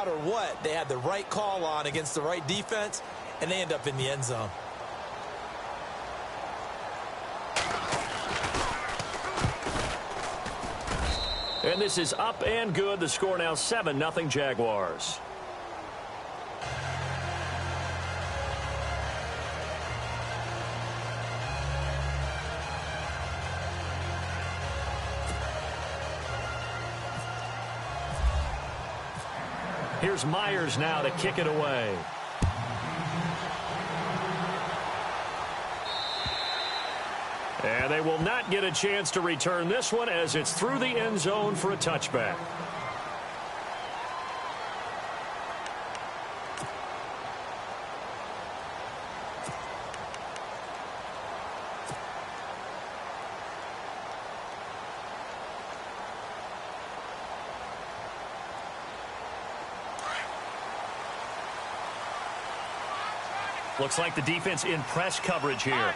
matter what, they had the right call on against the right defense, and they end up in the end zone. And this is up and good. The score now 7-0 Jaguars. Here's Myers now to kick it away. And they will not get a chance to return this one as it's through the end zone for a touchback. Looks like the defense in press coverage here.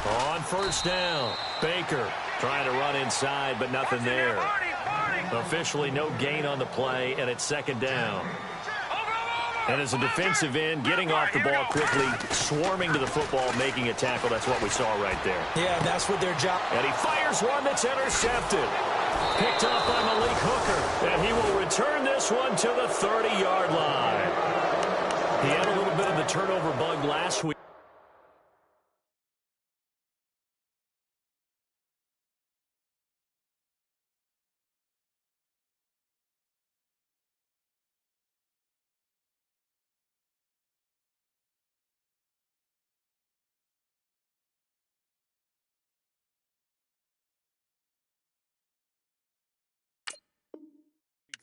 On first down, Baker trying to run inside, but nothing there. Officially no gain on the play, and it's second down. And as a defensive end, getting off the ball quickly, swarming to the football, making a tackle, that's what we saw right there. Yeah, that's what their job. And he fires one that's intercepted. Picked off by Malik Hooker, and he will return this one to the 30-yard line. He had a little bit of the turnover bug last week.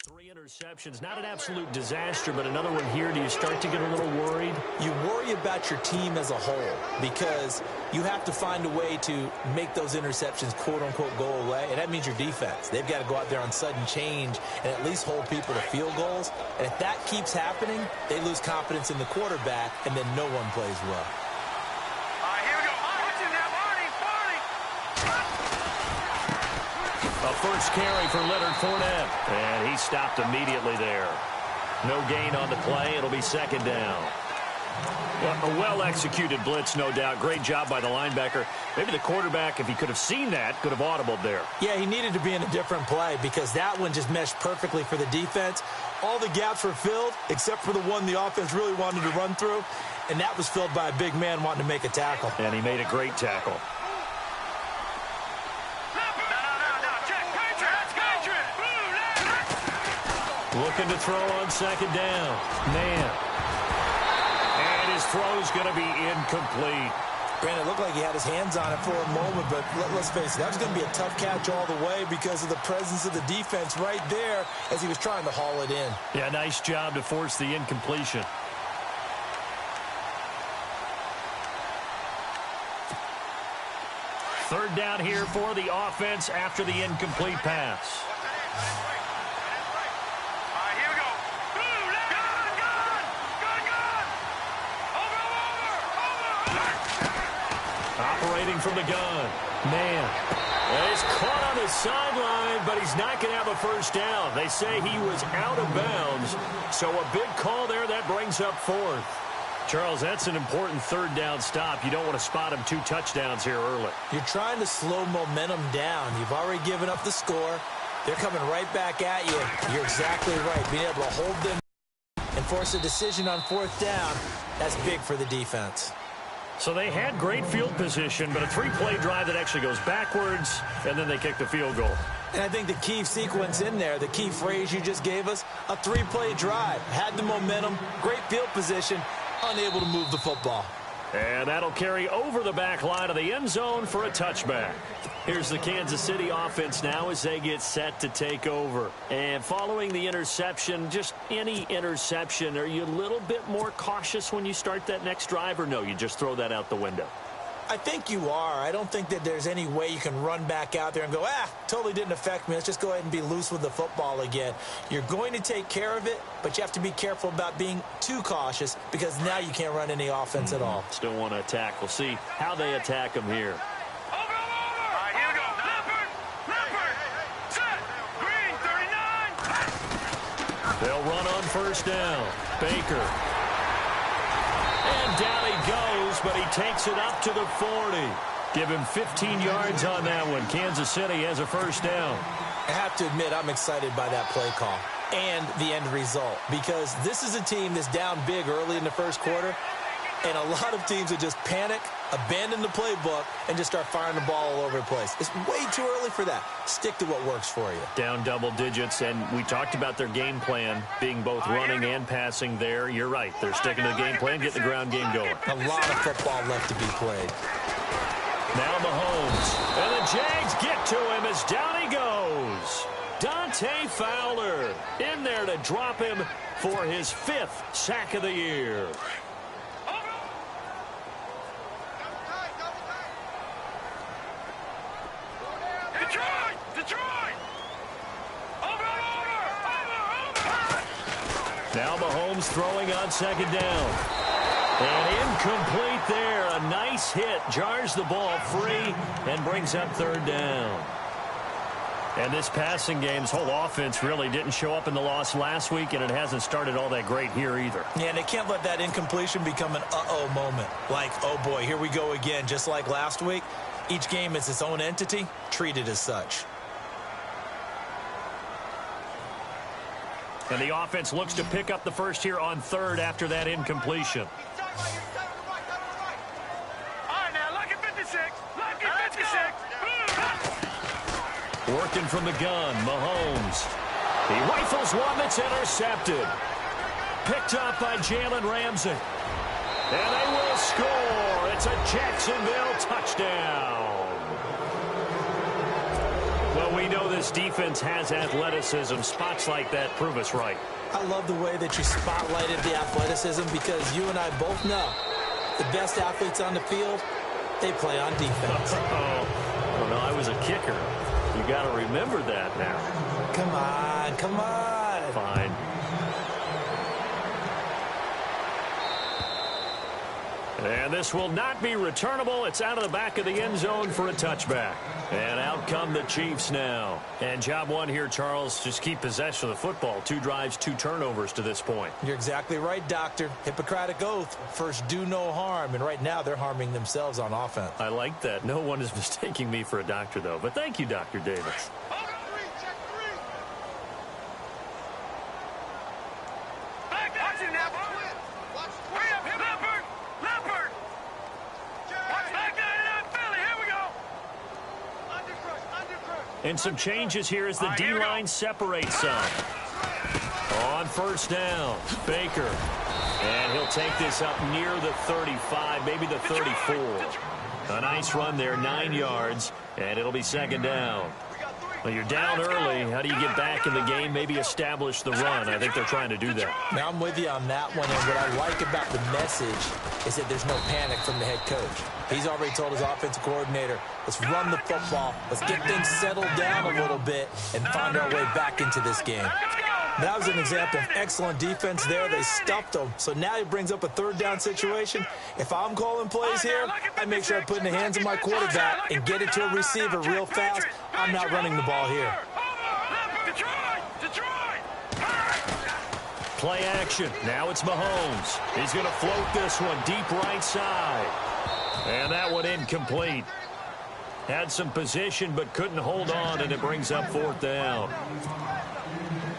Three interceptions, not an absolute disaster, but another one here. Do you start to get a little worried? You worry about your team as a whole because you have to find a way to make those interceptions, quote-unquote, go away, and that means your defense. They've got to go out there on sudden change and at least hold people to field goals, and if that keeps happening, they lose confidence in the quarterback, and then no one plays well. A first carry for Leonard Fournette, and he stopped immediately there. No gain on the play. It'll be second down. A well-executed blitz, no doubt. Great job by the linebacker. Maybe the quarterback, if he could have seen that, could have audibled there. Yeah, he needed to be in a different play because that one just meshed perfectly for the defense. All the gaps were filled except for the one the offense really wanted to run through, and that was filled by a big man wanting to make a tackle. And he made a great tackle. Looking to throw on second down. Man. And his throw's going to be incomplete. Brandon, it looked like he had his hands on it for a moment, but let's face it, that was going to be a tough catch all the way because of the presence of the defense right there as he was trying to haul it in. Yeah, nice job to force the incompletion. Third down here for the offense after the incomplete pass. Operating from the gun. Man. He's caught on the sideline, but he's not going to have a first down. They say he was out of bounds. So a big call there. That brings up fourth. Charles, that's an important third down stop. You don't want to spot him 2 touchdowns here early. You're trying to slow momentum down. You've already given up the score. They're coming right back at you. You're exactly right. Being able to hold them and force a decision on fourth down, that's big for the defense. So they had great field position, but a 3-play drive that actually goes backwards, and then they kick the field goal. And I think the key sequence in there, the key phrase you just gave us, a 3-play drive. Had the momentum, great field position, unable to move the football. And that'll carry over the back line of the end zone for a touchback. Here's the Kansas City offense now as they get set to take over. And following the interception, just any interception, are you a little bit more cautious when you start that next drive, or no, you just throw that out the window? I think you are. I don't think that there's any way you can run back out there and go, totally didn't affect me. Let's just go ahead and be loose with the football again. You're going to take care of it, but you have to be careful about being too cautious because now you can't run any offense at all. Still want to attack. We'll see how they attack them here. They'll run on first down. Baker. And down he goes, but he takes it up to the 40. Give him 15 yards on that one. Kansas City has a first down. I have to admit, I'm excited by that play call and the end result because this is a team that's down big early in the first quarter, and a lot of teams that just panic, abandon the playbook, and just start firing the ball all over the place. It's way too early for that. Stick to what works for you. Down double digits, and we talked about their game plan being both running and passing there. You're right. They're sticking to the game plan, getting the ground game going. A lot of football left to be played. Now Mahomes, and the Jags get to him as down he goes. Dante Fowler in there to drop him for his 5th sack of the year. Now Mahomes throwing on second down. And incomplete there. A nice hit. Jars the ball free and brings up third down. And this passing game's whole offense really didn't show up in the loss last week, and it hasn't started all that great here either. Yeah, and they can't let that incompletion become an uh-oh moment. Like, oh boy, here we go again. Just like last week, each game is its own entity, treated as such. And the offense looks to pick up the first here on third after that incompletion. Working from the gun, Mahomes. He rifles one that's intercepted. Picked up by Jalen Ramsey. And they will score. It's a Jacksonville touchdown. Well, we know this defense has athleticism. Spots like that prove us right. I love the way that you spotlighted the athleticism because you and I both know the best athletes on the field, they play on defense. Oh, no, I was a kicker. You got to remember that now. Come on, come on. Fine. And this will not be returnable. It's out of the back of the end zone for a touchback. And out come the Chiefs now. And job one here, Charles, just keep possession of the football. 2 drives, 2 turnovers to this point. You're exactly right, Doctor. Hippocratic oath. First, do no harm. And right now, they're harming themselves on offense. I like that. No one is mistaking me for a doctor, though. But thank you, Dr. Davis. And some changes here as the D-line separates some. On first down, Baker. And he'll take this up near the 35, maybe the 34. A nice run there, 9 yards, and it'll be second down. Well, you're down early. How do you get back in the game, maybe establish the run? I think they're trying to do that. Now, I'm with you on that one, and what I like about the message is that there's no panic from the head coach. He's already told his offensive coordinator, let's run the football, let's get things settled down a little bit and find our way back into this game. That was an example of excellent defense there. They stuffed them. So now he brings up a third down situation. If I'm calling plays here, I make sure I put it in the hands of my quarterback and get it to a receiver real fast. I'm not running the ball here. Play action. Now it's Mahomes. He's going to float this one deep right side. And that one incomplete. Had some position but couldn't hold on, and it brings up fourth down.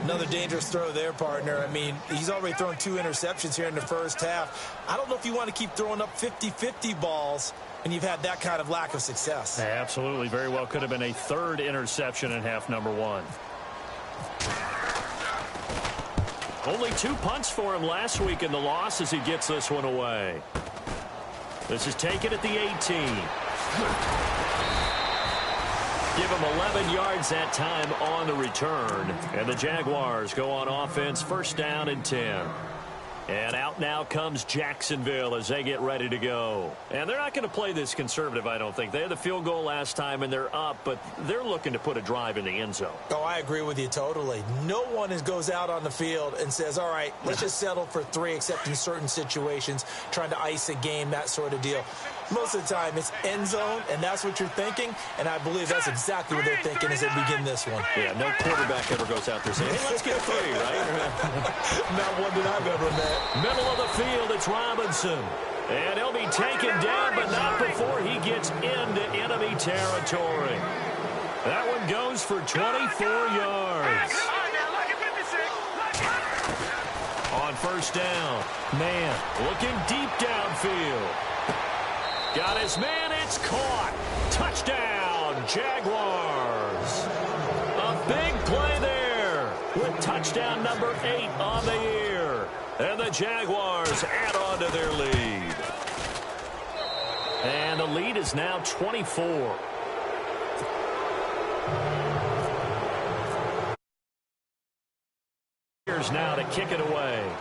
Another dangerous throw there, partner. I mean, he's already thrown 2 interceptions here in the first half. I don't know if you want to keep throwing up 50-50 balls when you've had that kind of lack of success. Absolutely. Very well could have been a 3rd interception in half number 1. Only 2 punts for him last week in the loss as he gets this one away. This is taken at the 18. Give him 11 yards that time on the return. And the Jaguars go on offense, first down and 10. And out now comes Jacksonville as they get ready to go. And they're not going to play this conservative, I don't think. They had the field goal last time, and they're up, but they're looking to put a drive in the end zone. Oh, I agree with you totally. No one goes out on the field and says, all right, let's just settle for 3, except in certain situations, trying to ice a game, that sort of deal. Most of the time, it's end zone, and that's what you're thinking, and I believe that's exactly what they're thinking as they begin this one. Yeah, no quarterback ever goes out there saying, hey, let's get 3, right? Not one that I've ever met. Middle of the field, it's Robinson. And he'll be taken down, but not before he gets into enemy territory. That one goes for 24 yards. On first down, man looking deep downfield. Got his man, it's caught. Touchdown, Jaguars. A big play there with touchdown number 8 on the year. And the Jaguars add on to their lead. And the lead is now 24. Here's now to kick it away.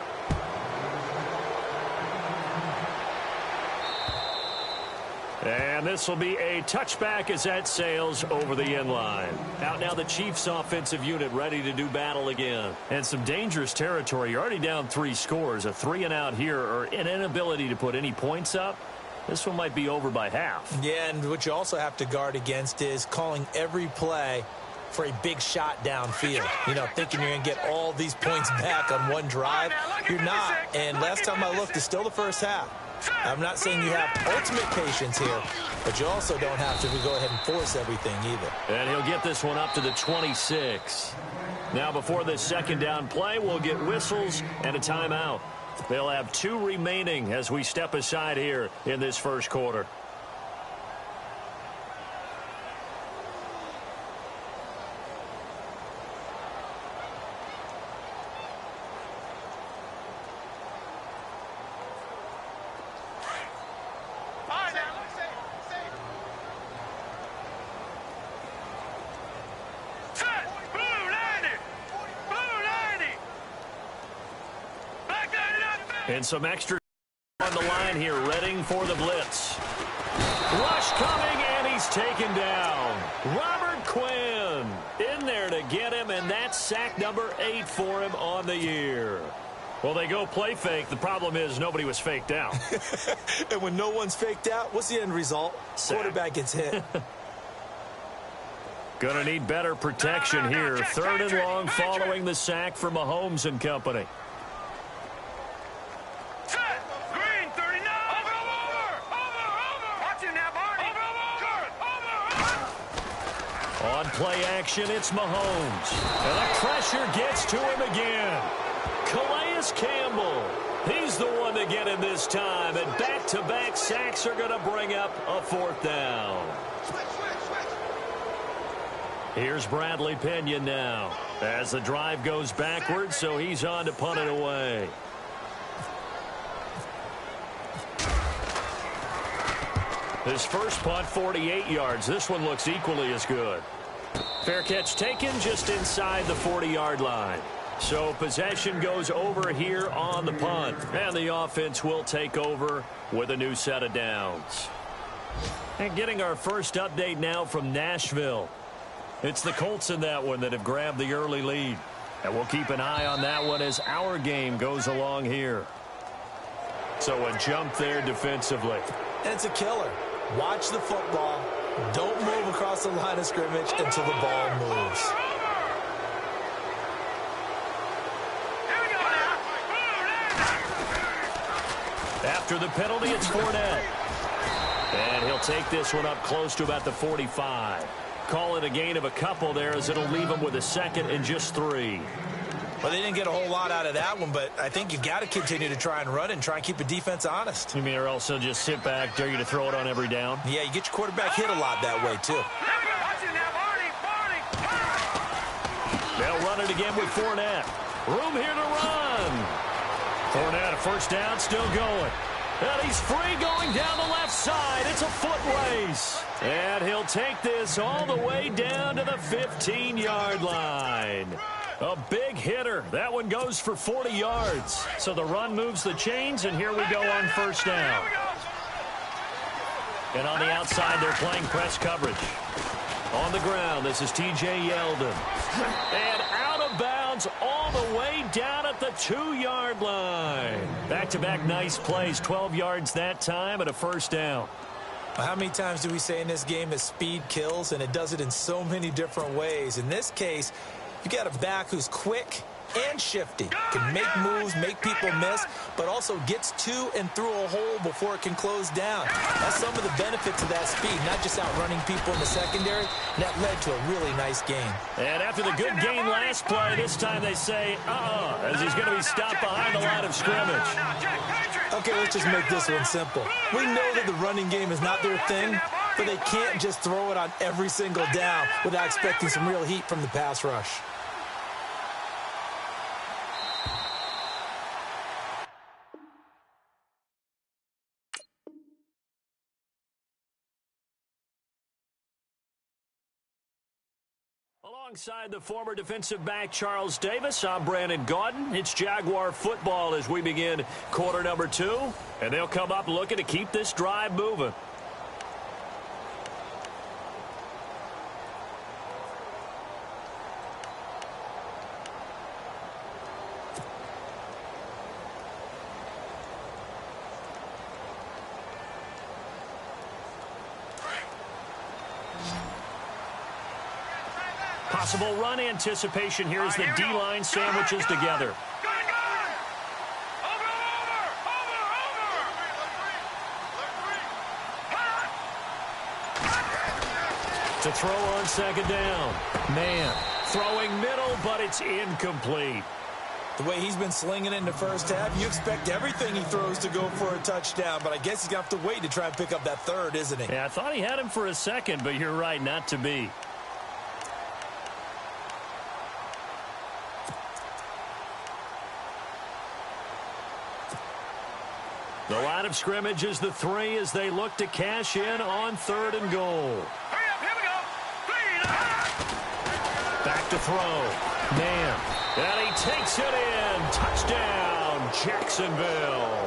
And this will be a touchback as that sails over the end line. Out now the Chiefs offensive unit ready to do battle again. And some dangerous territory. You're already down 3 scores. A 3-and-out here or an inability to put any points up. This one might be over by half. Yeah, and what you also have to guard against is calling every play for a big shot downfield. You know, thinking you're going to get all these points back on one drive. You're not. And last time I looked, it's still the first half. I'm not saying you have ultimate patience here, but you also don't have to go ahead and force everything either. And he'll get this one up to the 26. Now before this second down play, we'll get whistles and a timeout. They'll have 2 remaining as we step aside here in this first quarter. And some extra on the line here, readying for the blitz. Rush coming, and he's taken down. Robert Quinn in there to get him, and that's sack number 8 for him on the year. Well, they go play fake. The problem is nobody was faked out. And when no one's faked out, what's the end result? Sack. Quarterback gets hit. Going to need better protection here. 3rd and long following the sack for Mahomes and company. On play action, it's Mahomes. And the pressure gets to him again. Calais Campbell. He's the one to get him this time. And back-to-back sacks are going to bring up a 4th down. Here's Bradley Pinion now. As the drive goes backwards, so he's on to punt it away. His first punt, 48 yards. This one looks equally as good. Fair catch taken just inside the 40-yard line. So possession goes over here on the punt. And the offense will take over with a new set of downs. And getting our first update now from Nashville. It's the Colts in that one that have grabbed the early lead. And we'll keep an eye on that one as our game goes along here. So a jump there defensively. And it's a killer. Watch the football. Don't move across the line of scrimmage until the ball moves. After the penalty, it's Fournette. And he'll take this one up close to about the 45. Call it a gain of a couple there as it'll leave him with a 2nd and just 3. Well, they didn't get a whole lot out of that one, but I think you've got to continue to try and run and try and keep the defense honest. You mean or else they'll just sit back, dare you to throw it on every down? Yeah, you get your quarterback hit a lot that way, too. They'll run it again with Fournette. Room here to run. Fournette, a first down, still going. And he's free going down the left side. It's a foot race. And he'll take this all the way down to the 15-yard line. A big hitter. That one goes for 40 yards. So the run moves the chains, and here we go on first down. And on the outside, they're playing press coverage. On the ground, this is T.J. Yeldon. And out of bounds all the way down at the 2-yard line. Back-to-back nice plays, 12 yards that time and a first down. How many times do we say in this game that speed kills, and it does it in so many different ways? In this case, you got a back who's quick and shifty, can make moves, make people miss, but also gets to and through a hole before it can close down. That's some of the benefits of that speed, not just outrunning people in the secondary, and that led to a really nice game. And after the good game last play, this time they say, as he's going to be stopped behind the line of scrimmage. Okay, let's just make this one simple. We know that the running game is not their thing, but they can't just throw it on every single down without expecting some real heat from the pass rush. Alongside the former defensive back Charles Davis, I'm Brandon Gaudin. It's Jaguar football as we begin quarter number 2. And they'll come up looking to keep this drive moving. Possible run anticipation here as the D-line sandwiches together. To throw on second down. Man, throwing middle, but it's incomplete. The way he's been slinging it in the first half, you expect everything he throws to go for a touchdown, but I guess he's going to have to wait to try and pick up that third, isn't he? Yeah, I thought he had him for a second, but you're right, not to be. The line of scrimmage is the 3 as they look to cash in on 3rd and goal. Hurry up, here we go. Back to throw. Man. And he takes it in. Touchdown, Jacksonville.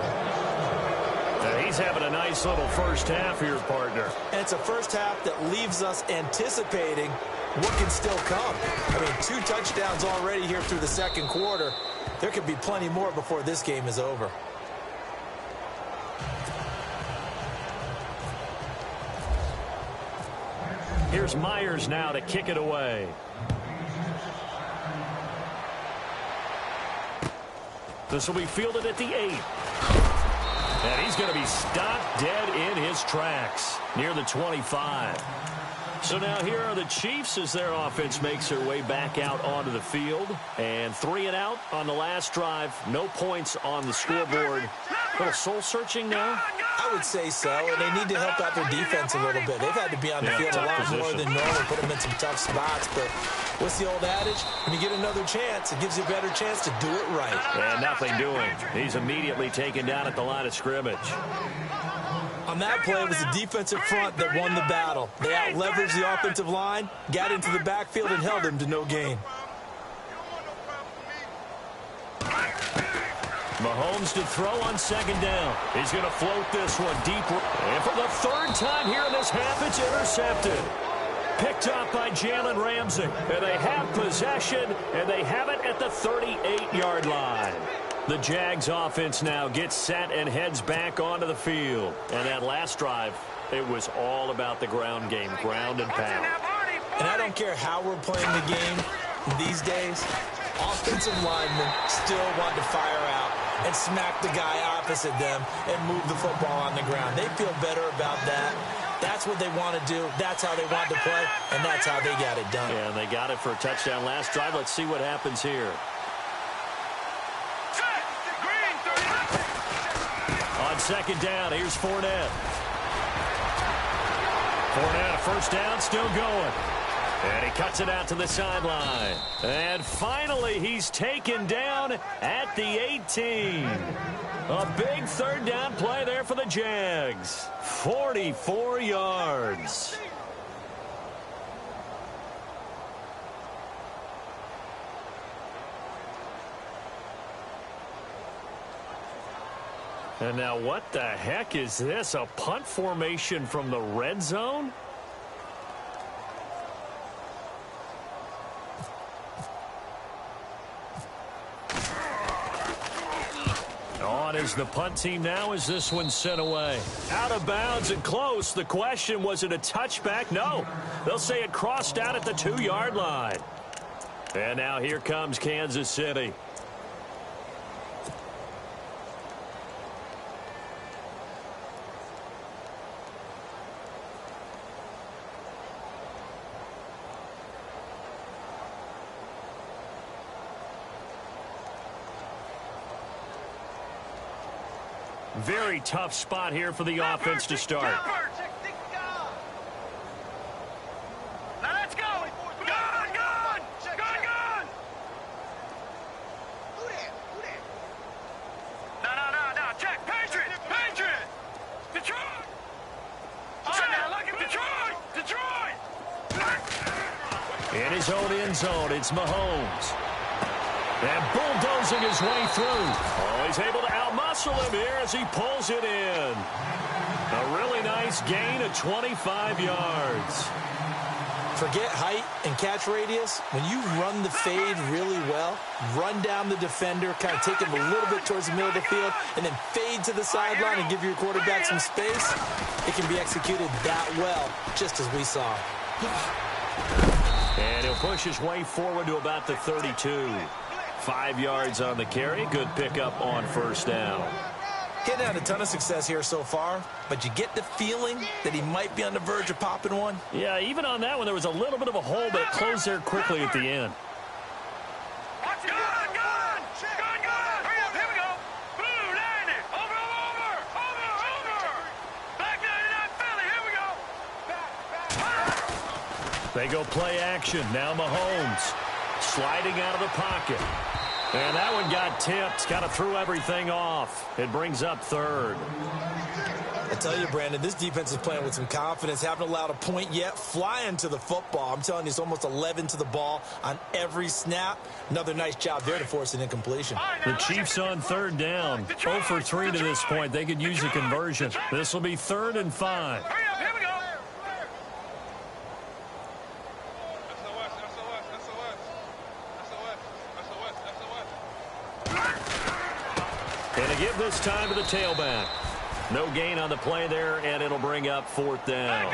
And he's having a nice little first half here, partner. And it's a first half that leaves us anticipating what can still come. I mean, 2 touchdowns already here through the second quarter. There could be plenty more before this game is over. Here's Myers now to kick it away. This will be fielded at the 8. And he's going to be stopped dead in his tracks near the 25. So now here are the Chiefs as their offense makes their way back out onto the field. And 3 and out on the last drive. No points on the scoreboard. A little soul-searching now. I would say so, and they need to help out their defense a little bit. They've had to be on the field a lot more than normal, put them in some tough spots. But what's the old adage? When you get another chance, it gives you a better chance to do it right. And nothing doing. He's immediately taken down at the line of scrimmage. On that play, it was the defensive front that won the battle. They out-leveraged the offensive line, got into the backfield, and held them to no gain. Mahomes to throw on second down. He's going to float this one deep. And for the 3rd time here in this half, it's intercepted. Picked up by Jalen Ramsey. And they have possession, and they have it at the 38-yard line. The Jags offense now gets set and heads back onto the field. And that last drive, it was all about the ground game, ground and pound. And I don't care how we're playing the game these days, offensive linemen still want to fire out and smack the guy opposite them and move the football on the ground. They feel better about that. That's what they want to do. That's how they want to play, and that's how they got it done. Yeah, and they got it for a touchdown last drive. Let's see what happens here. On second down, here's Fournette. Fournette, a first down, still going. And he cuts it out to the sideline. And finally, he's taken down at the 18. A big 3rd down play there for the Jags. 44 yards. And now what the heck is this? A punt formation from the red zone? On is the punt team now as this one's sent away. Out of bounds and close. The question, was it a touchback? No. They'll say it crossed out at the 2-yard line. And now here comes Kansas City. Very tough spot here for the offense to start. Now let's go. Gun. No. Check. Patriot. Detroit. All right, now look at Detroit. In his own end zone, it's Mahomes. And bulldozing his way through. Oh, he's able to outmuscle him here as he pulls it in. A really nice gain of 25 yards. Forget height and catch radius. When you run the fade really well, run down the defender, kind of take him a little bit towards the middle of the field, and then fade to the sideline and give your quarterback some space, it can be executed that well, just as we saw. And he'll push his way forward to about the 32. 5 yards on the carry. Good pickup on first down. Getting had a ton of success here so far, but you get the feeling that he might be on the verge of popping one. Yeah, even on that one, there was a little bit of a hole, but it closed there quickly at the end. Gun. Hurry up, here we go. Blue, 90. Over. Back 99, Philly, here we go. They go play action. Now Mahomes sliding out of the pocket. And that one got tipped. Kind of threw everything off. It brings up third. I tell you, Brandon, this defense is playing with some confidence. Haven't allowed a point yet. Flying to the football. I'm telling you, it's almost 11 to the ball on every snap. Another nice job there to force an incompletion. The Chiefs on third down. 0 for 3 to this point. They could use a conversion. This will be 3rd and 5. Hurry up, here we go. And to give this time to the tailback. No gain on the play there, and it'll bring up 4th down.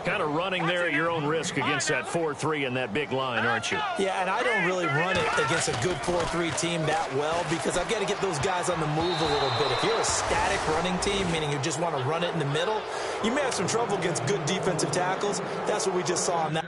Kind of running there at your own risk against that 4-3 and that big line, aren't you? Yeah, and I don't really run it against a good 4-3 team that well because I've got to get those guys on the move a little bit. If you're a static running team, meaning you just want to run it in the middle, you may have some trouble against good defensive tackles. That's what we just saw on that.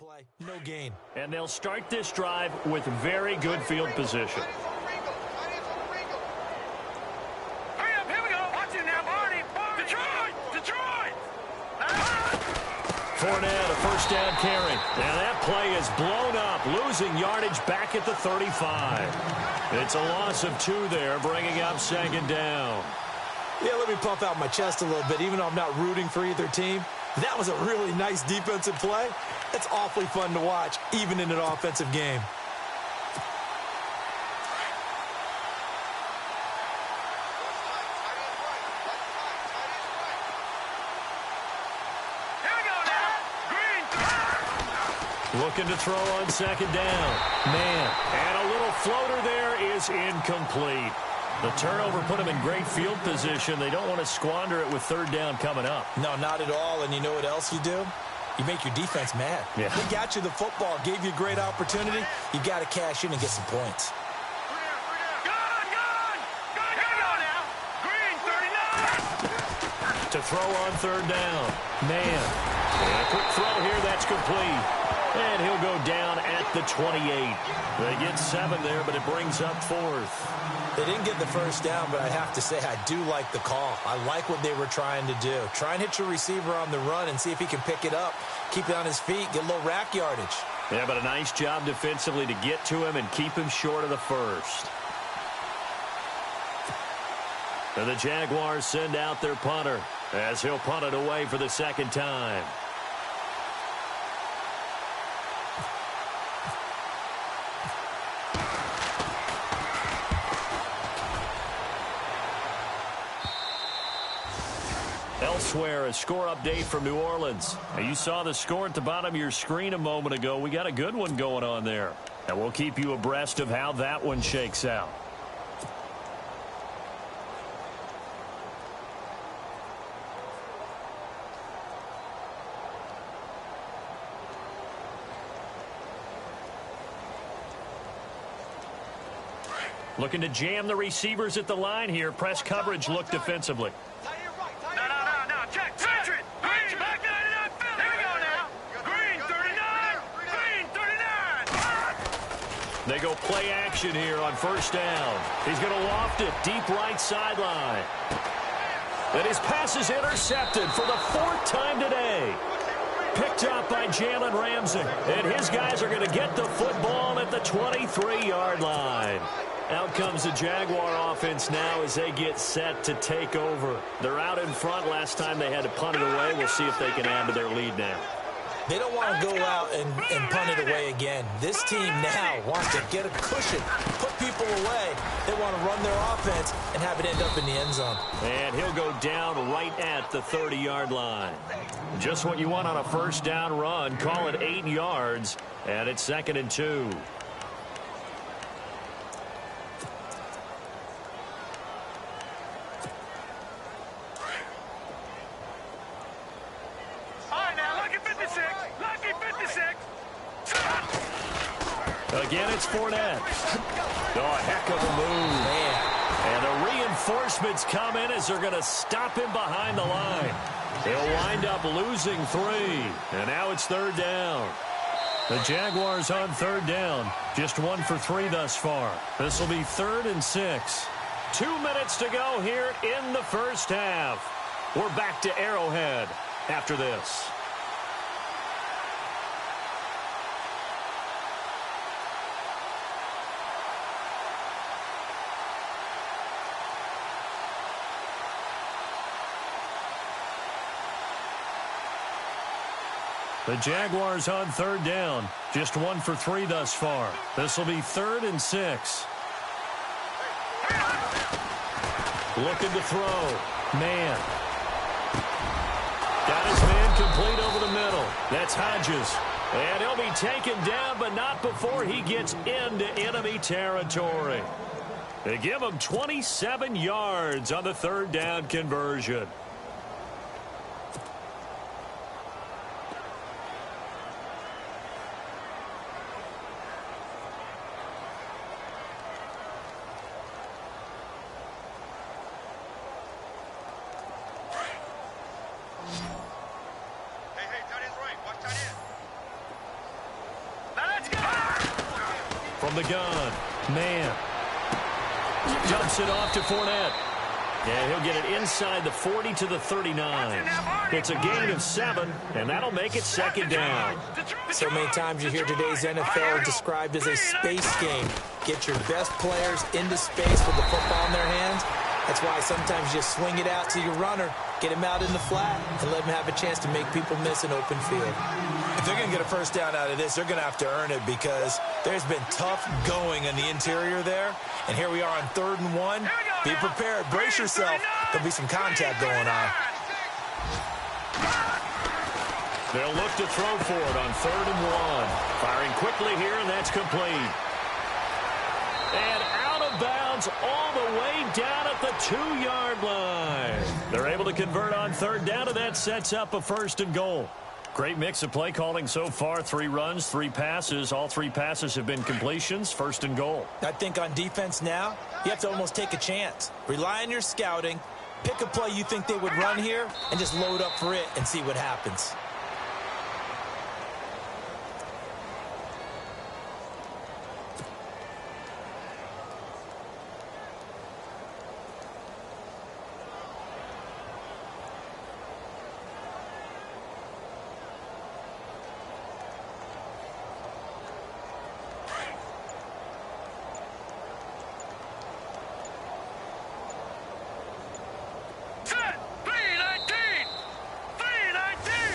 Play, no gain. And they'll start this drive with very good field position. Hurry up, here we go. Watch it now, Barney. Detroit. Fournette, a first down carry. Now that play is blown up, losing yardage back at the 35. It's a loss of 2 there, bringing up 2nd down. Yeah, let me puff out my chest a little bit, even though I'm not rooting for either team. That was a really nice defensive play. It's awfully fun to watch, even in an offensive game. Here we go now. Green. Looking to throw on 2nd down. Man, and a little floater there is incomplete. The turnover put them in great field position. They don't want to squander it with 3rd down coming up. No, not at all. And you know what else you do? You make your defense mad. Yeah. They got you the football, gave you a great opportunity. You got to cash in and get some points. Gun. Here we go now. Green, 39. To throw on third down. Man. And a quick throw here. That's complete. And he'll go down at the 28. They get 7 there, but it brings up 4th. They didn't get the first down, but I have to say I do like the call. I like what they were trying to do. Try and hit your receiver on the run and see if he can pick it up. Keep it on his feet, get a little rack yardage. Yeah, but a nice job defensively to get to him and keep him short of the first. And the Jaguars send out their punter as he'll punt it away for the second time. Elsewhere, a score update from New Orleans. Now, you saw the score at the bottom of your screen a moment ago. We got a good one going on there. And we'll keep you abreast of how that one shakes out. Looking to jam the receivers at the line here. Press coverage look defensively. No, check. Patriot. Green, back 99, Philly. Here we go now. Green, 39. Green, 39. They go play action here on first down. He's going to loft it deep right sideline. And his pass is intercepted for the 4th time today. Picked up by Jalen Ramsey. And his guys are going to get the football at the 23-yard line. Out comes the Jaguar offense now as they get set to take over. They're out in front. Last time they had to punt it away. We'll see if they can add to their lead now. They don't want to go out and punt it away again. This team now wants to get a cushion, put people away. They want to run their offense and have it end up in the end zone. And he'll go down right at the 30-yard line. Just what you want on a first down run. Call it 8 yards, and it's 2nd and 2. Again, it's Fournette. Oh, a heck of a move. Man. And the reinforcements come in as they're going to stop him behind the line. They'll wind up losing 3. And now it's 3rd down. The Jaguars on 3rd down. Just 1 for 3 thus far. This will be 3rd and 6. 2 minutes to go here in the first half. We're back to Arrowhead after this. The Jaguars on 3rd down. Just 1 for 3 thus far. This will be 3rd and 6. Looking to throw. Man. Got his man complete over the middle. That's Hodges. And he'll be taken down, but not before he gets into enemy territory. They give him 27 yards on the 3rd down conversion. From the gun, man. Dumps it off to Fournette. Yeah, he'll get it inside the 40 to the 39. It's a gain of 7, and that'll make it 2nd down. So many times you hear today's NFL described as a space game. Get your best players into space with the football in their hands. That's why sometimes you swing it out to your runner, get him out in the flat, and let him have a chance to make people miss an open field. If they're going to get a first down out of this, they're going to have to earn it because there's been tough going in the interior there. And here we are on 3rd and 1. Be prepared. Brace yourself. There'll be some contact going on. They'll look to throw for it on 3rd and 1. Firing quickly here, and that's complete. And out of bounds all the way down at the 2-yard line. They're able to convert on 3rd down, and that sets up a 1st and goal. Great mix of play calling so far. 3 runs, 3 passes. All 3 passes have been completions. 1st and goal. I think on defense now, you have to almost take a chance. Rely on your scouting. Pick a play you think they would run here and just load up for it and see what happens.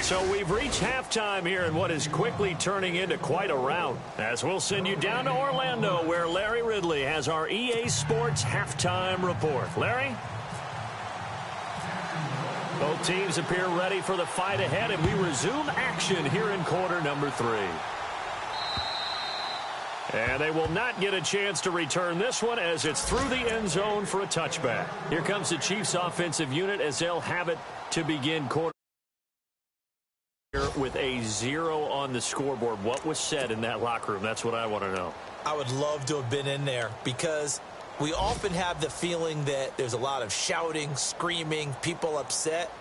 So we've reached halftime here in what is quickly turning into quite a rout. As we'll send you down to Orlando, where Larry Ridley has our EA Sports halftime report. Larry? Both teams appear ready for the fight ahead, and we resume action here in quarter number 3. And they will not get a chance to return this one as it's through the end zone for a touchback. Here comes the Chiefs offensive unit as they'll have it to begin quarter with a 0 on the scoreboard. What was said in that locker room? That's what I want to know. I would love to have been in there because we often have the feeling that there's a lot of shouting, screaming, people upset.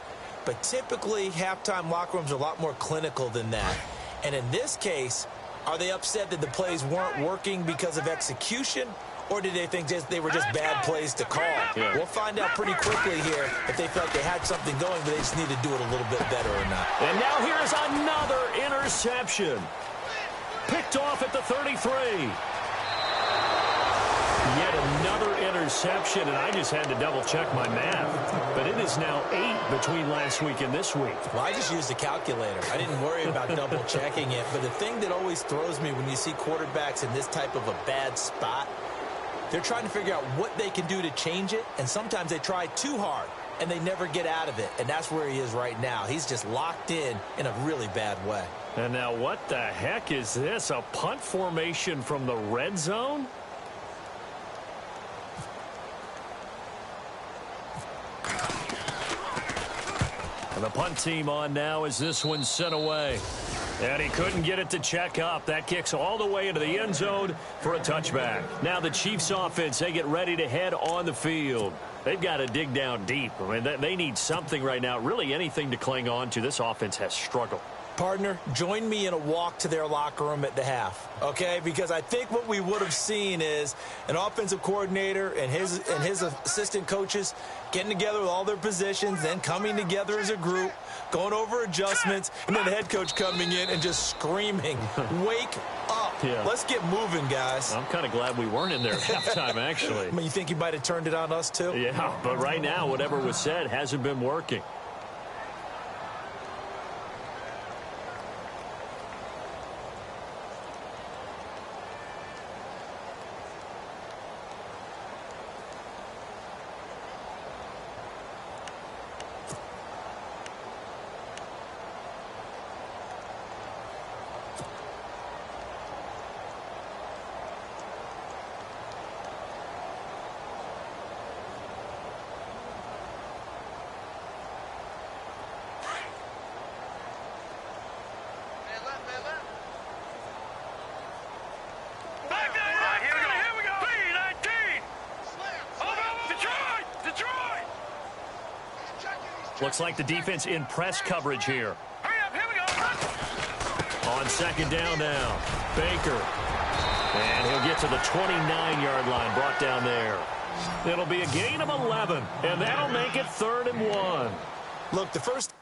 But typically, halftime locker rooms are a lot more clinical than that. And in this case, are they upset that the plays weren't working because of execution? Or did they think they were just bad plays to call? Yeah. We'll find out pretty quickly here if they felt they had something going, but they just need to do it a little bit better or not. And now here's another interception. Picked off at the 33. Yet another interception, and I just had to double-check my math. But it is now 8 between last week and this week. Well, I just used a calculator. I didn't worry about double-checking it. But the thing that always throws me when you see quarterbacks in this type of a bad spot, they're trying to figure out what they can do to change it, and sometimes they try too hard, and they never get out of it. And that's where he is right now. He's just locked in a really bad way. And now what the heck is this? A punt formation from the red zone? And the punt team on now as this one's sent away. And he couldn't get it to check up. That kicks all the way into the end zone for a touchback. Now the Chiefs offense, they get ready to head on the field. They've got to dig down deep. I mean, they need something right now, really anything to cling on to. This offense has struggled. Partner, join me in a walk to their locker room at the half, okay? Because I think what we would have seen is an offensive coordinator and his assistant coaches getting together with all their positions, then coming together as a group, going over adjustments, and then the head coach coming in and just screaming, wake up. Yeah. Let's get moving, guys. I'm kind of glad we weren't in there at halftime, actually. I mean, you think he might have turned it on us, too? Yeah, but right now, whatever was said hasn't been working. Looks like the defense in press coverage here. Hurry up, here we go. On second down now, Baker. And he'll get to the 29-yard line, brought down there. It'll be a gain of 11, and that'll make it 3rd and 1. Look, the first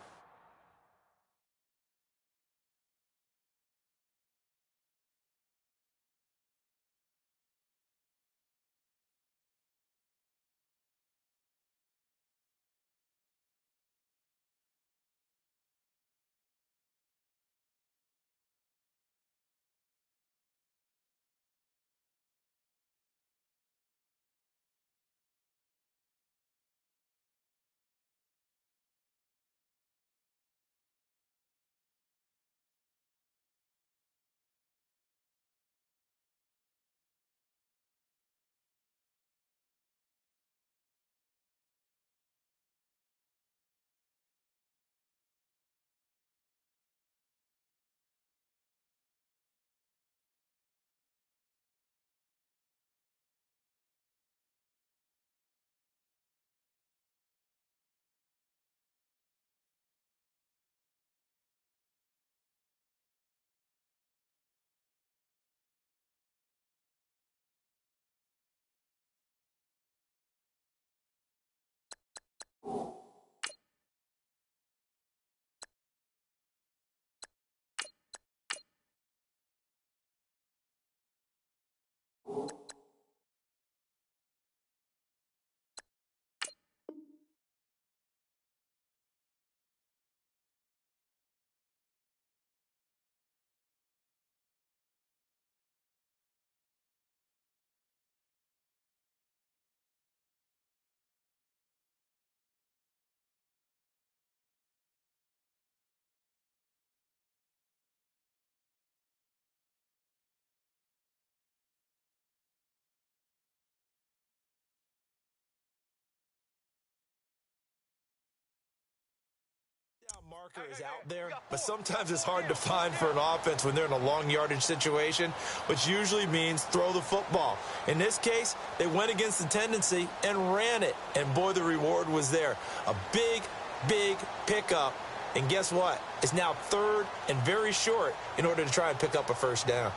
Marker is out there, but sometimes it's hard to find for an offense when they're in a long yardage situation, which usually means throw the football. In this case, they went against the tendency and ran it, and boy, the reward was there. A big, big pickup, and guess what? It's now third and very short in order to try and pick up a first down.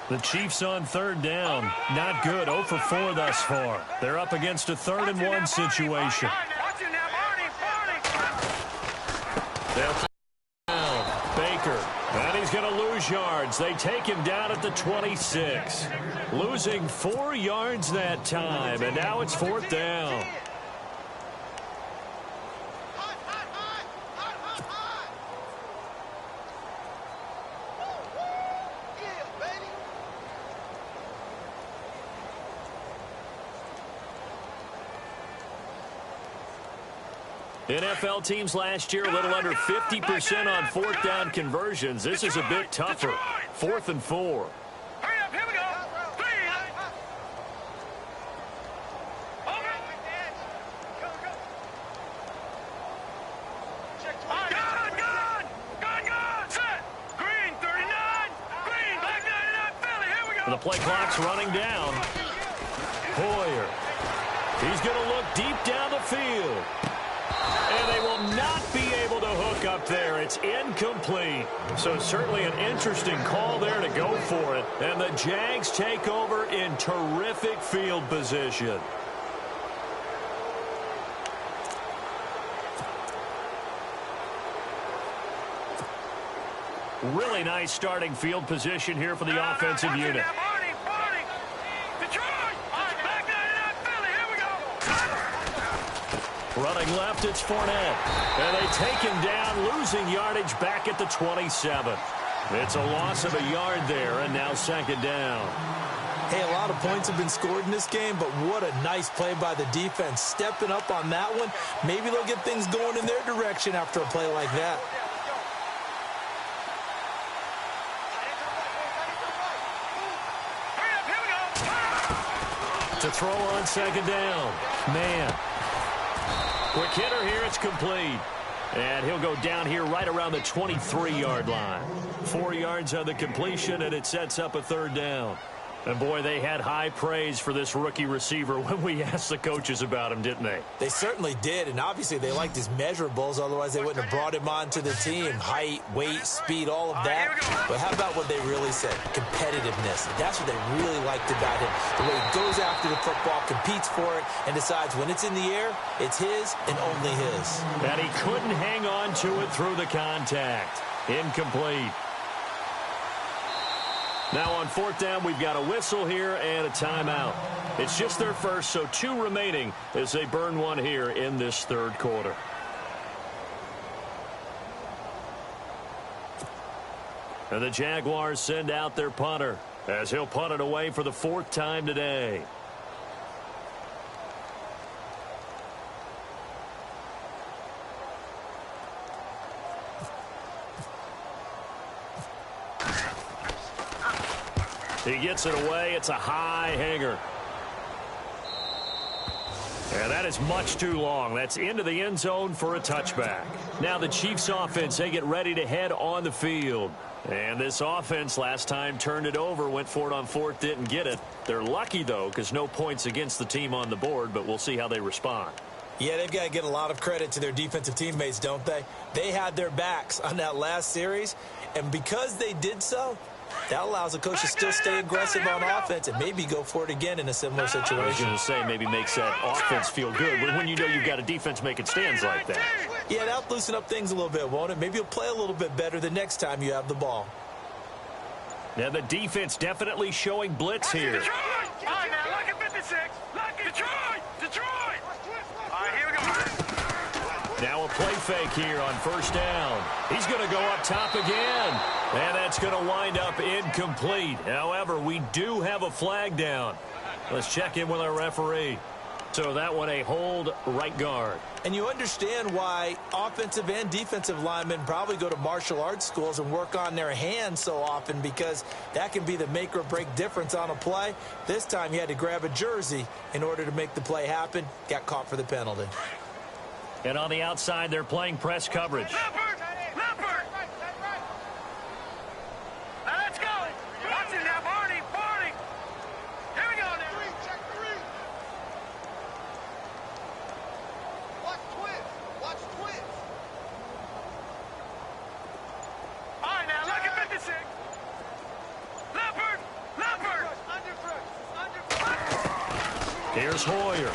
The Chiefs on third down. Not good. 0 for 4 thus far. They're up against a 3rd and 1 situation. They'll down. Baker. And he's going to lose yards. They take him down at the 26. Losing 4 yards that time. And now it's 4th down. NFL teams last year a little under 50% on 4th down conversions. This is a bit tougher. 4th and 4. Hurry up, here we go. Gun, set. Green, 39. Green, black 99, Philly, here we go. The play clock's running down. Hoyer. He's going to look deep down the field. And they will not be able to hook up there. It's incomplete. So certainly an interesting call there to go for it. And the Jags take over in terrific field position. Really nice starting field position here for the offensive unit. Running left, it's Fournette. And they take him down, losing yardage back at the 27. It's a loss of a yard there, and now 2nd down. Hey, a lot of points have been scored in this game, but what a nice play by the defense. Stepping up on that one, maybe they'll get things going in their direction after a play like that. To throw on 2nd down. Man. Quick hitter here, it's complete. And he'll go down here right around the 23-yard line. 4 yards on the completion, and it sets up a 3rd down. And, boy, they had high praise for this rookie receiver when we asked the coaches about him, didn't they? They certainly did, and obviously they liked his measurables. Otherwise, they wouldn't have brought him onto the team. Height, weight, speed, all of that. But how about what they really said? Competitiveness. That's what they really liked about him. The way he goes after the football, competes for it, and decides when it's in the air, it's his and only his. And he couldn't hang on to it through the contact. Incomplete. Now on 4th down, we've got a whistle here and a timeout. It's just their first, so 2 remaining as they burn one here in this 3rd quarter. And the Jaguars send out their punter as he'll punt it away for the 4th time today. He gets it away. It's a high hanger. And that is much too long. That's into the end zone for a touchback. Now the Chiefs offense, they get ready to head on the field. And this offense last time turned it over, went for it on 4th, didn't get it. They're lucky, though, because no points against the team on the board, but we'll see how they respond. Yeah, they've got to get a lot of credit to their defensive teammates, don't they? They had their backs on that last series, and because they did so, that allows the coach to still stay aggressive on offense and maybe go for it again in a similar situation. I was going to say maybe makes that offense feel good when you know you've got a defense making stands like that. Yeah, that'll loosen up things a little bit, won't it? Maybe you'll play a little bit better the next time you have the ball. Now the defense definitely showing blitz here. Detroit! All right, now, look at 56. Look at Detroit! Detroit! All right, here we go. Now a play fake here on first down. He's going to go up top again. And that's going to wind up incomplete. However, we do have a flag down. Let's check in with our referee. So that one a hold right guard. And you understand why offensive and defensive linemen probably go to martial arts schools and work on their hands so often, because that can be the make or break difference on a play. This time he had to grab a jersey in order to make the play happen. Got caught for the penalty. And on the outside, they're playing press coverage. Leopard! Leopard! Now let's go! Watch it now, Barney! Barney! Here we go now! Check three! Watch twins! Watch twins! All right, now look at 56. Leopard! Leopard! Under. Here's Hoyer.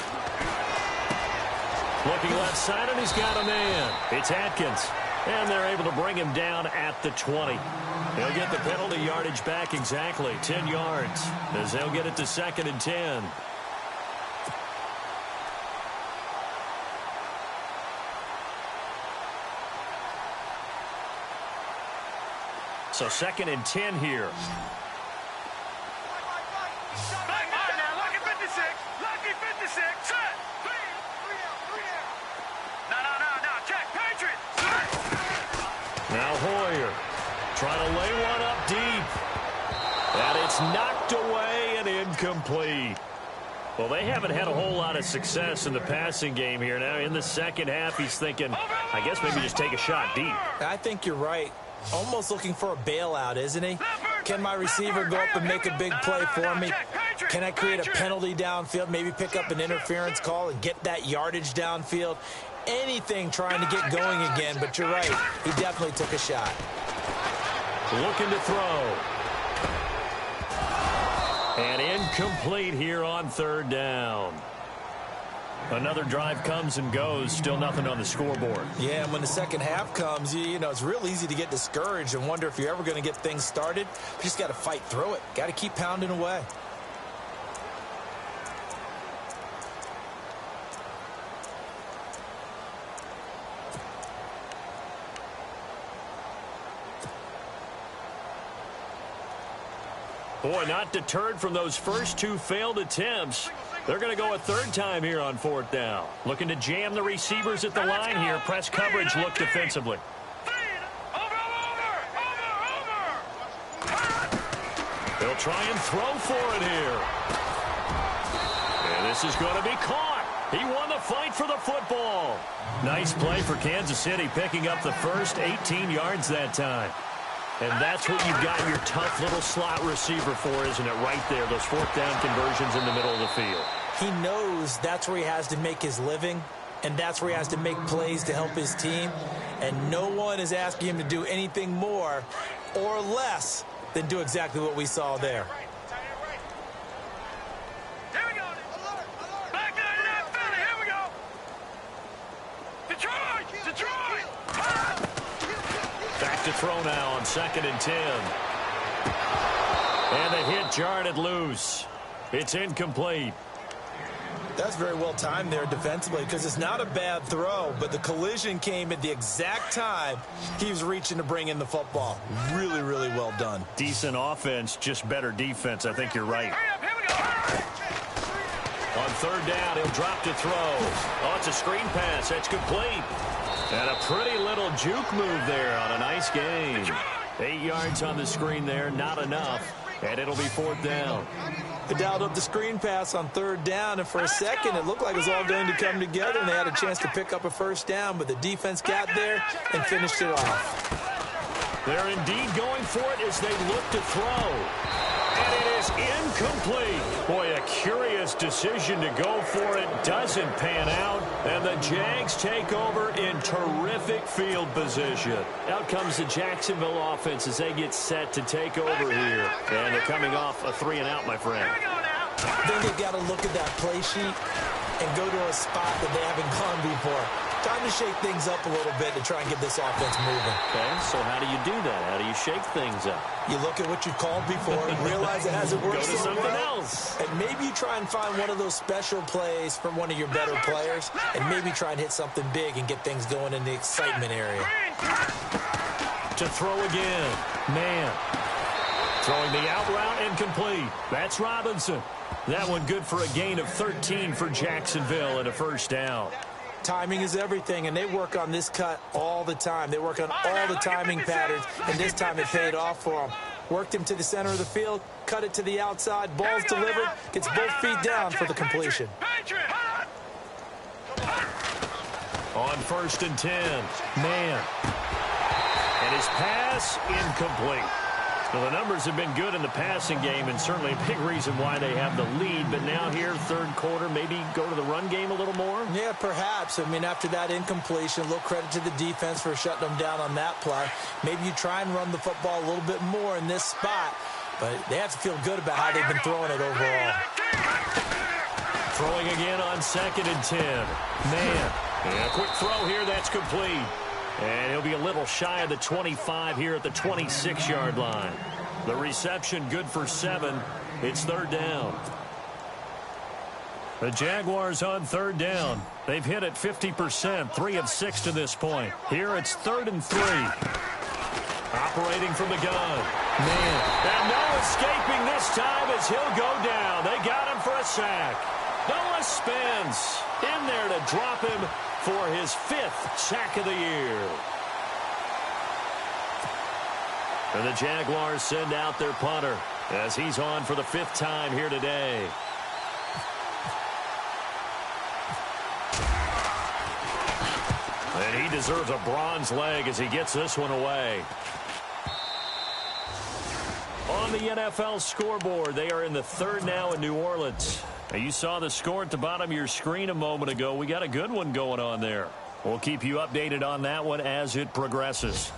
Looking left side, and he's got a man. It's Atkins. And they're able to bring him down at the 20. He'll get the penalty yardage back exactly, 10 yards, as they'll get it to 2nd and 10. So 2nd and 10 here. All right, now look at 56. Lucky 56. Set. No. Check. Patriot. Now Hoyer trying to lay one up deep. And it's knocked away and incomplete. Well, they haven't had a whole lot of success in the passing game here. Now in the second half, he's thinking, I guess maybe just take a shot deep. I think you're right. Almost looking for a bailout, isn't he? Can my receiver go up and make a big play for me? Can I create a penalty downfield, maybe pick up an interference call and get that yardage downfield? Anything trying to get going again, but you're right. He definitely took a shot. Looking to throw. And incomplete here on 3rd down. Another drive comes and goes. Still nothing on the scoreboard. Yeah, and when the second half comes, you know, it's real easy to get discouraged and wonder if you're ever going to get things started. You just got to fight through it. Got to keep pounding away. Boy, not deterred from those first 2 failed attempts. They're going to go a 3rd time here on 4th down. Looking to jam the receivers at the line here. Press coverage, look defensively. They'll try and throw for it here. And this is going to be caught. He won the fight for the football. Nice play for Kansas City, picking up the first 18 yards that time. And that's what you've got your tough little slot receiver for, isn't it? Right there, those 4th down conversions in the middle of the field. He knows that's where he has to make his living, and that's where he has to make plays to help his team. And no one is asking him to do anything more or less than do exactly what we saw there. Here we go. Back to that Philly. Here we go. Detroit. Back to throw now on 2nd and 10. And the hit jarred loose. It's incomplete. That's very well timed there defensively, because it's not a bad throw, but the collision came at the exact time he was reaching to bring in the football. Really, really well done. Decent offense, just better defense. I think you're right. On 3rd down, he'll drop to throw. Oh, it's a screen pass. That's complete. And a pretty little juke move there on a nice game. 8 yards on the screen there, not enough. And it'll be 4th down. They dialed up the screen pass on 3rd down, and for a second it looked like it was all going to come together, and they had a chance to pick up a 1st down, but the defense got there and finished it off. They're indeed going for it as they look to throw. And it is incomplete. Boy, a curious decision to go for it. Doesn't pan out. And the Jags take over in terrific field position. Out comes the Jacksonville offense as they get set to take over here. And they're coming off a 3-and-out, my friend. Then they've got to look at that play sheet and go to a spot that they haven't gone before. Time to shake things up a little bit to try and get this offense moving. Okay, so how do you do that? How do you shake things up? You look at what you've called before and realize it hasn't worked Go to so something well. else. And maybe you try and find one of those special plays from one of your better players and maybe try and hit something big and get things going in the excitement area. To throw again. Man. Throwing the out route and complete. That's Robinson. That one good for a gain of 13 for Jacksonville and a first down. Timing is everything, and they work on this cut all the time. They work on all the timing patterns, and this time it paid off for them. Worked him to the center of the field, cut it to the outside, ball's delivered, gets both feet down for the completion. On 1st and 10, man. And his pass incomplete. Well, the numbers have been good in the passing game and certainly a big reason why they have the lead. But now here, third quarter, maybe go to the run game a little more? Yeah, perhaps. I mean, after that incompletion, a little credit to the defense for shutting them down on that play. Maybe you try and run the football a little bit more in this spot. But they have to feel good about how they've been throwing it overall. Throwing again on 2nd and 10. Man. And a quick throw here, that's complete. And he'll be a little shy of the 25 here at the 26-yard line. The reception good for 7. It's 3rd down. The Jaguars on 3rd down. They've hit it 50%, 3 of 6 to this point. Here it's 3rd and 3. Operating from the gun. Man. And no escaping this time as he'll go down. They got him for a sack. Noah Spence in there to drop him for his 5th sack of the year. And the Jaguars send out their punter as he's on for the 5th time here today. And he deserves a bronze leg as he gets this one away. On the NFL scoreboard, they are in the 3rd now in New Orleans. Now, you saw the score at the bottom of your screen a moment ago. We got a good one going on there. We'll keep you updated on that one as it progresses.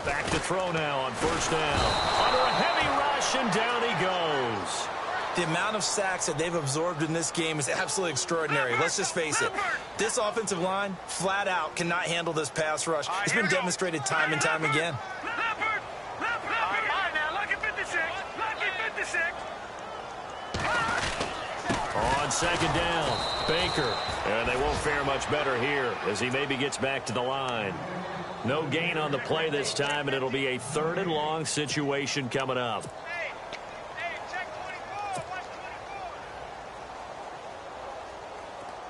Back to throw now on 1st down. Under a heavy rush, and down he goes. The amount of sacks that they've absorbed in this game is absolutely extraordinary. Let's just face it. This offensive line, flat out, cannot handle this pass rush. It's been demonstrated time and time again. On 2nd down, Baker. And they won't fare much better here as he maybe gets back to the line. No gain on the play this time, and it'll be a 3rd and long situation coming up.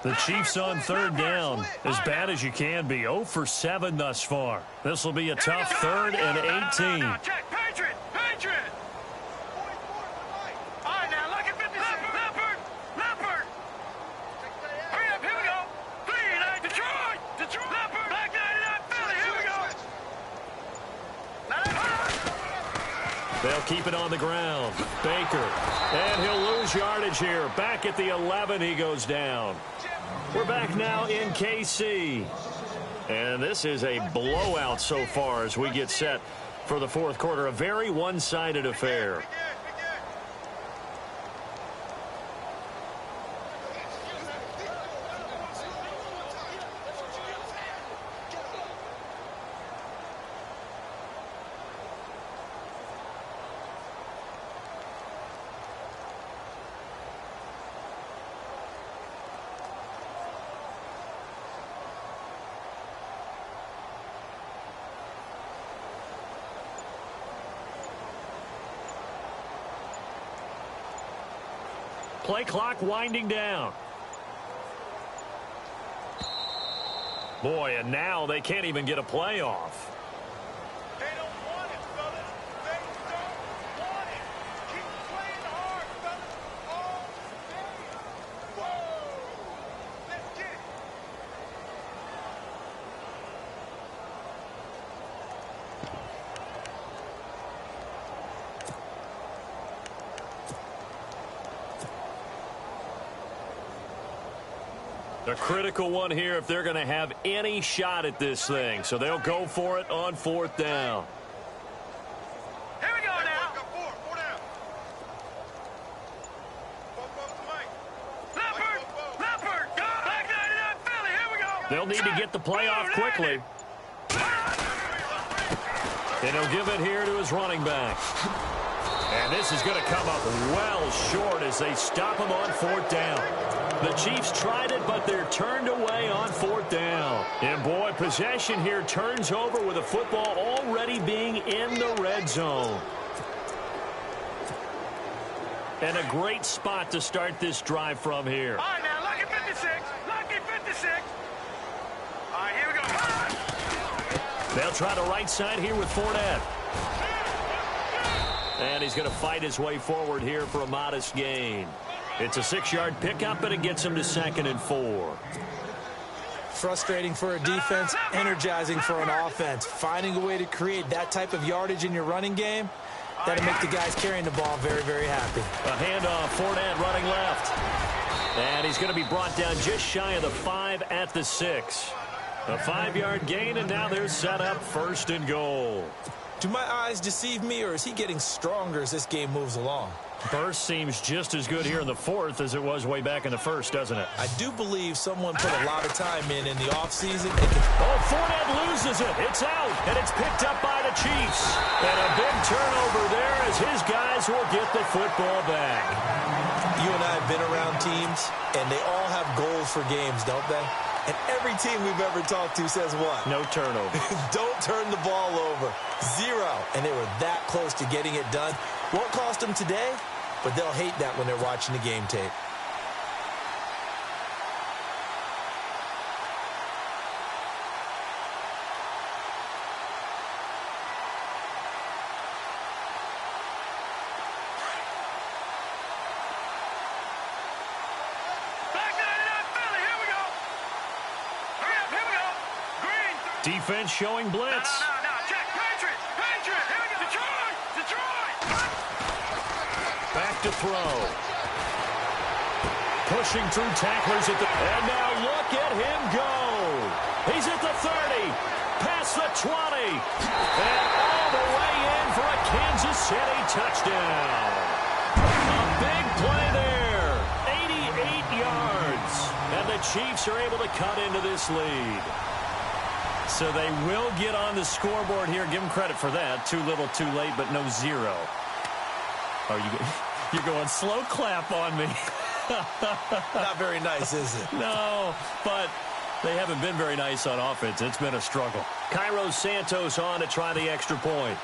The Chiefs on 3rd down, as bad as you can be, 0 for 7 thus far. This will be a tough 3rd and 18. They'll keep it on the ground. Baker, and he'll lose yardage here. Back at the 11, he goes down. We're back now in KC. And this is a blowout so far as we get set for the 4th quarter. A very one-sided affair. Play clock winding down. Boy, and now they can't even get a play off. They don't want it, fellas. They don't want it. A critical one here if they're going to have any shot at this thing. So they'll go for it on 4th down. Here we go now. Four down. Leopard, go. Black 99 Philly, here we go. They'll need to get the play off quickly. And he'll give it here to his running back. And this is going to come up well short as they stop him on 4th down. The Chiefs tried it, but they're turned away on 4th down. And, boy, possession here turns over with the football already being in the red zone. And a great spot to start this drive from here. All right, now, lucky 56. Lucky 56. All right, here we go. They'll try the right side here with Fournette. And he's going to fight his way forward here for a modest gain. It's a 6-yard pickup, and it gets him to 2nd and 4. Frustrating for a defense, energizing for an offense. Finding a way to create that type of yardage in your running game, that'll make the guys carrying the ball very, very happy. A handoff, Fournette running left. And he's going to be brought down just shy of the 5 at the 6. A 5-yard gain, and now they're set up 1st and goal. Do my eyes deceive me, or is he getting stronger as this game moves along? Burst seems just as good here in the 4th as it was way back in the 1st, doesn't it? I do believe someone put a lot of time in the offseason. Oh, Fournette loses it. It's out, and it's picked up by the Chiefs. And a big turnover there as his guys will get the football back. You and I have been around teams, and they all have goals for games, don't they? And every team we've ever talked to says what? No turnover. Don't turn the ball over. 0. And they were that close to getting it done. Won't cost them today, but they'll hate that when they're watching the game tape. Defense showing blitz. No, check. Patriot, here we go. Detroit. Back to throw. Pushing through tacklers at the... And now look at him go. He's at the 30. Past the 20. And all the way in for a Kansas City touchdown. A big play there. 88 yards. And the Chiefs are able to cut into this lead. So they will get on the scoreboard here. Give them credit for that. Too little, too late, but no 0. Oh, you're going slow clap on me. Not very nice, is it? No, but they haven't been very nice on offense. It's been a struggle. Cairo Santos on to try the extra point.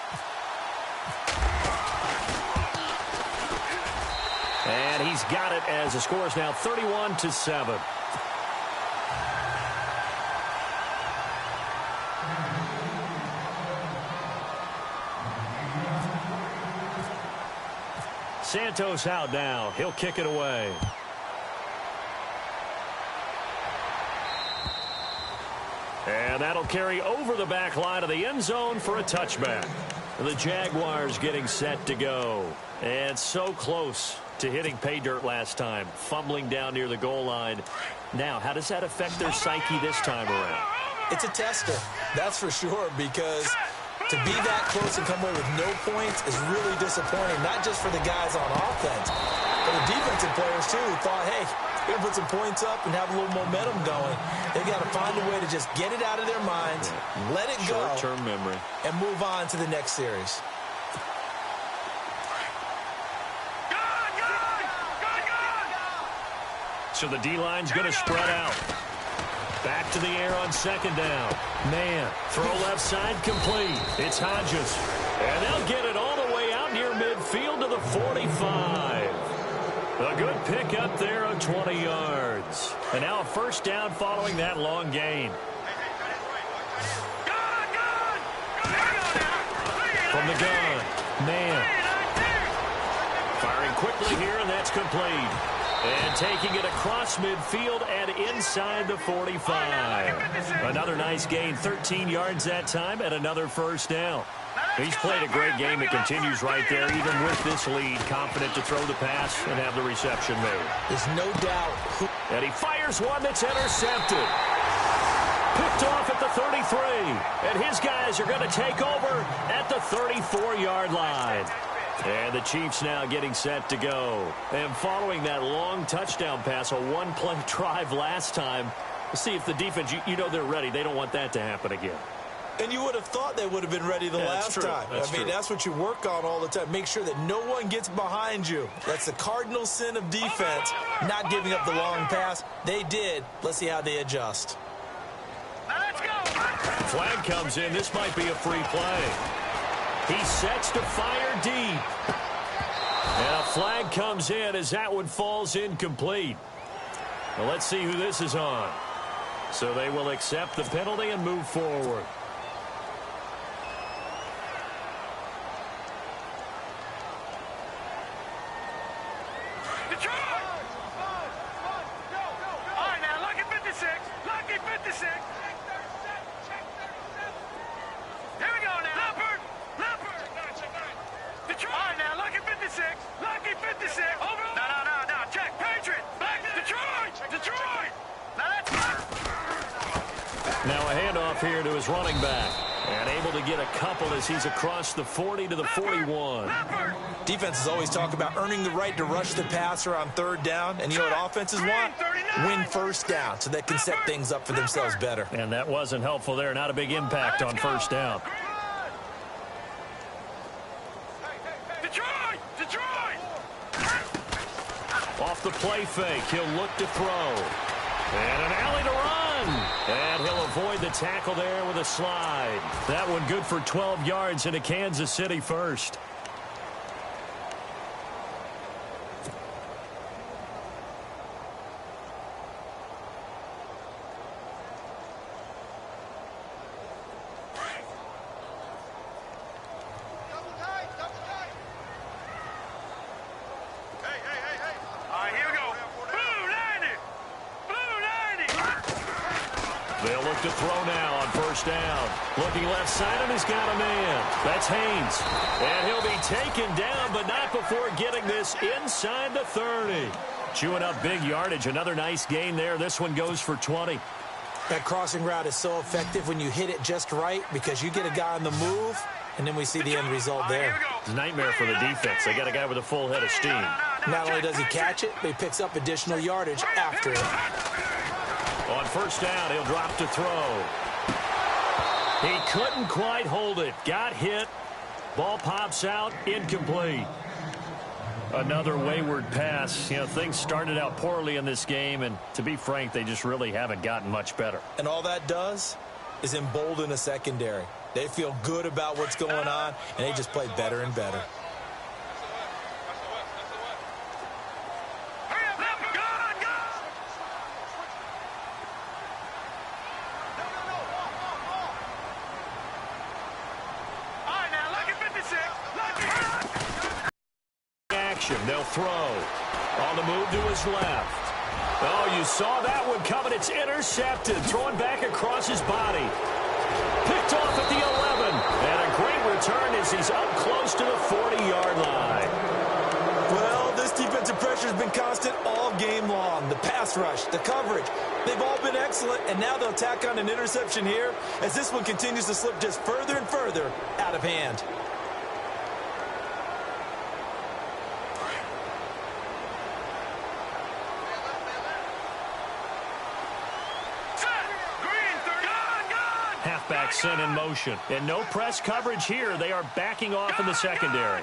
And he's got it as the score is now 31-7. Santos out now. He'll kick it away. And that'll carry over the back line of the end zone for a touchback. The Jaguars getting set to go. And so close to hitting pay dirt last time. Fumbling down near the goal line. Now, how does that affect their psyche this time around? It's a tester, that's for sure, because to be that close and come away with no points is really disappointing, not just for the guys on offense, but the defensive players, too, who thought, hey, we're going to put some points up and have a little momentum going. They've got to find a way to just get it out of their minds, let it go, short-term memory, and move on to the next series. So the D-line's going to spread out. Back to the air on 2nd down. Man, throw left side complete. It's Hodges. And they'll get it all the way out near midfield to the 45. A good pick up there of 20 yards. And now a 1st down following that long gain. From the gun. Man. Firing quickly here, and that's complete. And taking it across midfield and inside the 45. Another nice gain, 13 yards that time, and another 1st down. Now He's played a great game. It continues right there, even with this lead, confident to throw the pass and have the reception made. There's no doubt. And he fires one that's intercepted. Picked off at the 33. And his guys are going to take over at the 34-yard line. And the Chiefs now getting set to go. And following that long touchdown pass, a one-play drive last time, see if the defense, you know they're ready. They don't want that to happen again. And you would have thought they would have been ready the last time. That's what you work on all the time. Make sure that no one gets behind you. That's the cardinal sin of defense, not giving up the long pass. They did. Let's see how they adjust. Let's go. Flag comes in. This might be a free play. He sets to fire deep. And a flag comes in as that one falls incomplete. Well, let's see who this is on. So they will accept the penalty and move forward. Now a handoff here to his running back. And able to get a couple as he's across the 40 to the 41. Defenses always talk about earning the right to rush the passer on third down. And you know what offenses want? Win first down so they can set things up for themselves better. And that wasn't helpful there. Not a big impact on first down. Off the play fake, he'll look to throw. And an alley to run. And he'll avoid the tackle there with a slide. That one good for 12 yards into Kansas City first. They'll look to throw now on first down. Looking left side, and he's got a man. That's Haynes. And he'll be taken down, but not before getting this inside the 30. Chewing up big yardage. Another nice gain there. This one goes for 20. That crossing route is so effective when you hit it just right because you get a guy on the move, and then we see the end result there. It's a nightmare for the defense. They got a guy with a full head of steam. Not only does he catch it, but he picks up additional yardage after it. On first down, he'll drop to throw. He couldn't quite hold it. Got hit. Ball pops out. Incomplete. Another wayward pass. You know, things started out poorly in this game, and to be frank, they just really haven't gotten much better. And all that does is embolden a secondary. They feel good about what's going on, and they just play better and better. They'll throw. On the move to his left. Oh, you saw that one coming. It's intercepted. Throwing back across his body. Picked off at the 11. And a great return as he's up close to the 40-yard line. Well, this defensive pressure has been constant all game long. The pass rush, the coverage, they've all been excellent. And now they'll tack on an interception here as this one continues to slip just further and further out of hand. Halfback sent in motion. And no press coverage here. They are backing off in the secondary.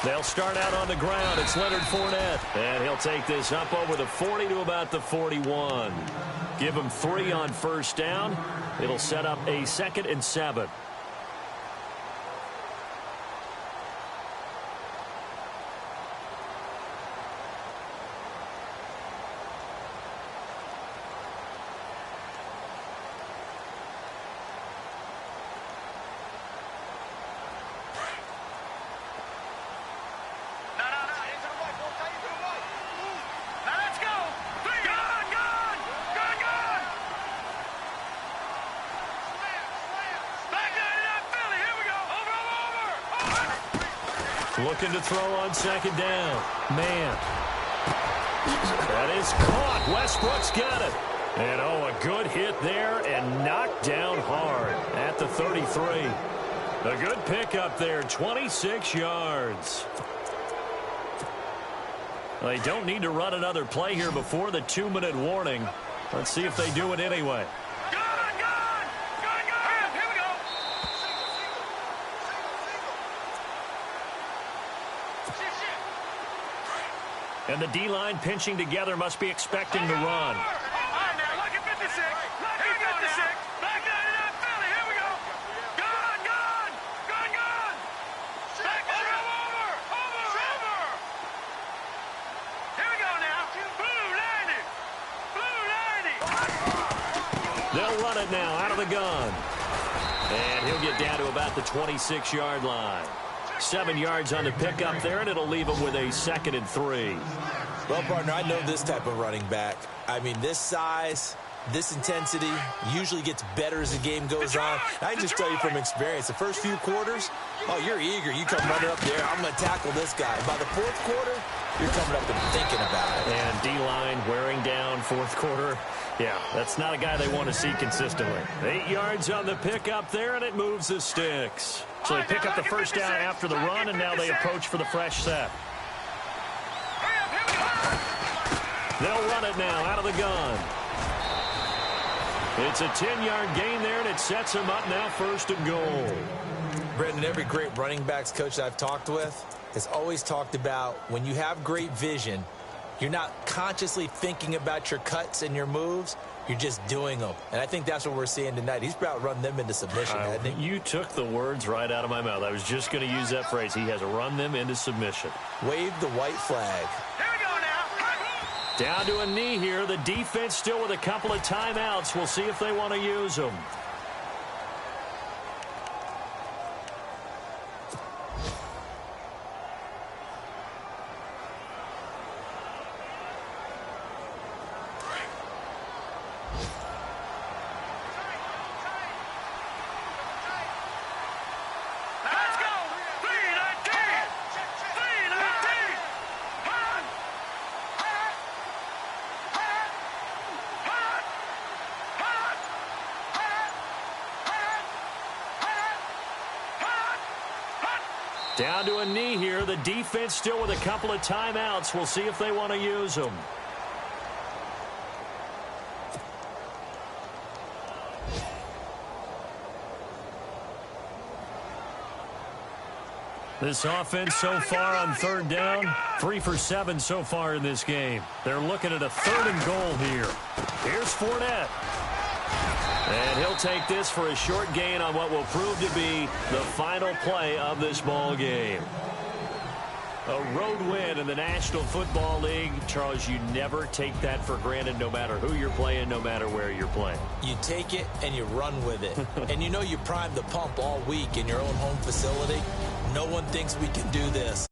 They'll start out on the ground. It's Leonard Fournette. And he'll take this up over the 40 to about the 41. Give him 3 on first down. It'll set up a 2nd and 7. Looking to throw on second down. Man. That is caught. Westbrook's got it. And, a good hit there and knocked down hard at the 33. A good pickup there, 26 yards. They don't need to run another play here before the 2-minute warning. Let's see if they do it anyway. And the D-line pinching together must be expecting to run. They'll run it now out of the gun. And he'll get down to about the 26-yard line. 7 yards on the pickup there, and it'll leave him with a 2nd and 3. Well, partner, I know this type of running back. I mean, this size, this intensity usually gets better as the game goes on. I can just tell you from experience, the first few quarters, you're eager. You come running up there, I'm going to tackle this guy. By the fourth quarter, you're coming up and thinking about it. And D-line wearing down fourth quarter. Yeah, that's not a guy they want to see consistently. 8 yards on the pickup there, and it moves the sticks. So they pick up the first down after the run, and now they approach for the fresh set. They'll run it now out of the gun. It's a 10-yard gain there, and it sets them up now 1st and goal. Brendan, every great running backs coach that I've talked with has always talked about when you have great vision, you're not consciously thinking about your cuts and your moves. You're just doing them. And I think that's what we're seeing tonight. He's about run them into submission, hasn't he? You took the words right out of my mouth. I was just going to use that phrase. He has run them into submission. Wave the white flag. Here we go now. Down to a knee here. The defense still with a couple of timeouts. We'll see if they want to use them. Down to a knee here. The defense still with a couple of timeouts. We'll see if they want to use them. This offense so far on 3rd down, 3 for 7 so far in this game. They're looking at a 3rd and goal here. Here's Fournette. And he'll take this for a short gain on what will prove to be the final play of this ball game. A road win in the National Football League. Charles, you never take that for granted no matter who you're playing, no matter where you're playing. You take it and you run with it. And you know you primed the pump all week in your own home facility. No one thinks we can do this.